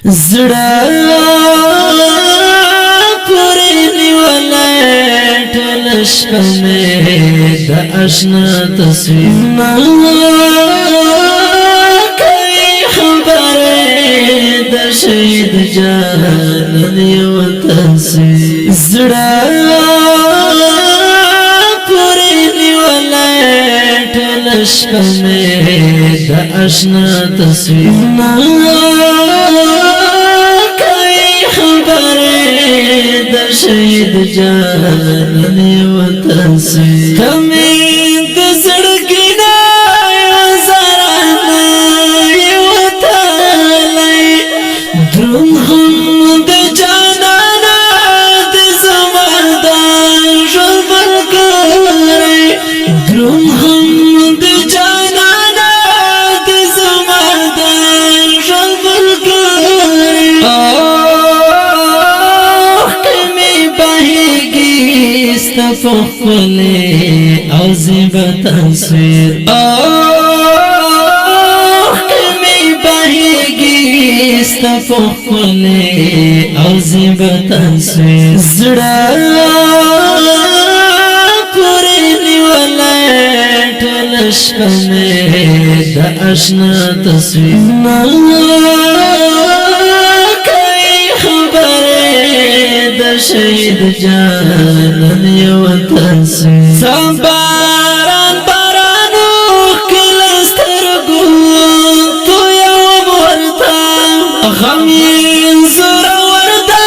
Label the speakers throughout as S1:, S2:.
S1: زړه پورې نیولې ټول شپه مې د آشنا تصویرونه کوي خبرې د شهید جانان یو تصویر زړه پورې نیولې ټول شپه مې د آشنا تصویرونه شهید جانان وطن سے کمی دسڑکی نا زرانا وطن درم هم د جانانا د زمردان شربر کرے درم هم د جانانا د زمردان شربر کرے فخلي عزيب تصوير كمي بهيجي استفخلي عزيب تصوير زړه پورې نیولې ټول شپه مې د آشنا تصویر شهید جانان یو تصویر سباران بارانو کلسترگو تو یو ورطا غمین زور ورطا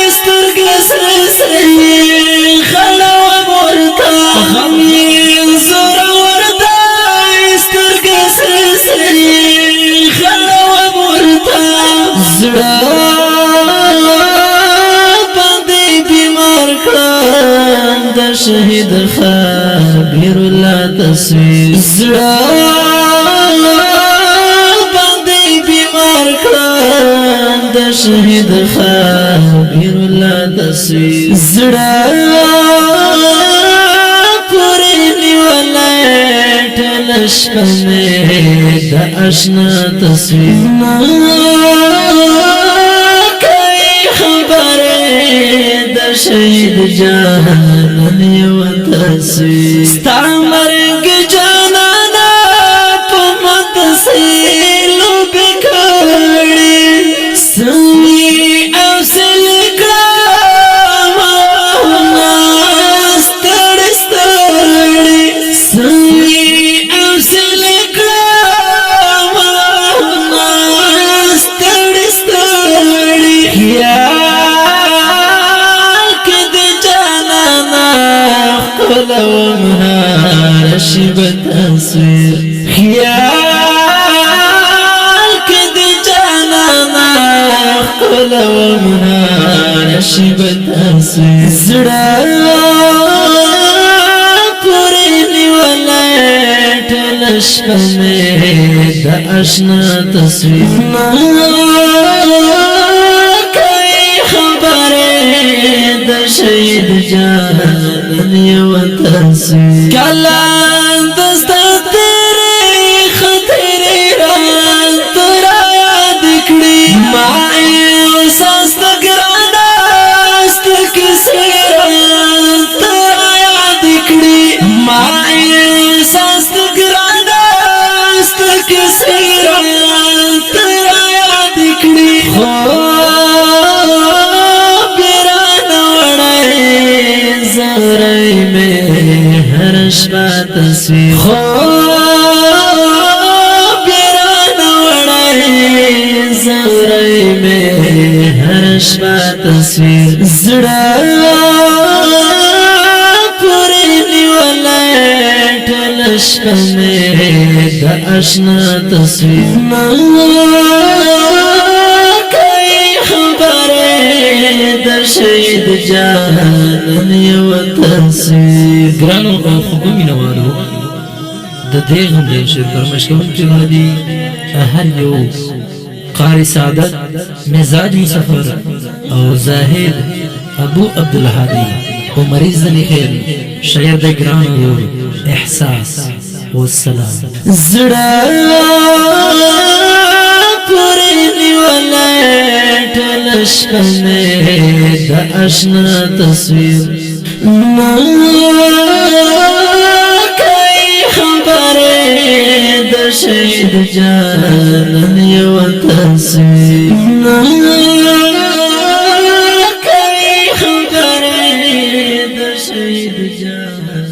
S1: استرگ سرسری خلو ورطا غمین زور ورطا استرگ سرسری خلو ورطا زړه شهید خبیر الله تصویر زړه باندې بیمار کړم د شهید خبیر الله تصویر زړه پورې نیولې ټول شپه مې د آشنا تصویر شهید جانان یو تصویر ستا مرګ جانانا په متصلو بکړې سوي او سلګرام ستړي ستړي سوي او سلګرام ستړي ستړي لومها رشب تصویر خیال کد جانانا لومها رشب تصویر زړه پورې نیولې ټول شپه مې د آشنا تصویر شهید جانان یو تصویر کلان دستا تیرے خطرے ران ترا یاد کړي ما احساس تګرانا است کسی ران ترا یاد کړي ما احساس تګرانا است کسی ران ترا یاد کړي تصویر خواب بیران وڑائی زورائی میں ہر شبہ تصویر زڑا پوری نیولے ٹھل شبہ میں دا آشنا تصویر کئی خبریں دا شہید جانان یو تصویر گرانو او خوبی نوارو د دې غونډې شعر فرمایش کوونکي باندې هر یو قاری سعادت مزاج مسافر او زاهد ابو عبدالهادي او مریض خیر شاعر د ګران ورور احساس والسلام زړه پورې نیولې شپنه دا اشنا تصویر نا کئی خبره دا شهید جانان یو تصویر نا کئی خبره دا شهید جانان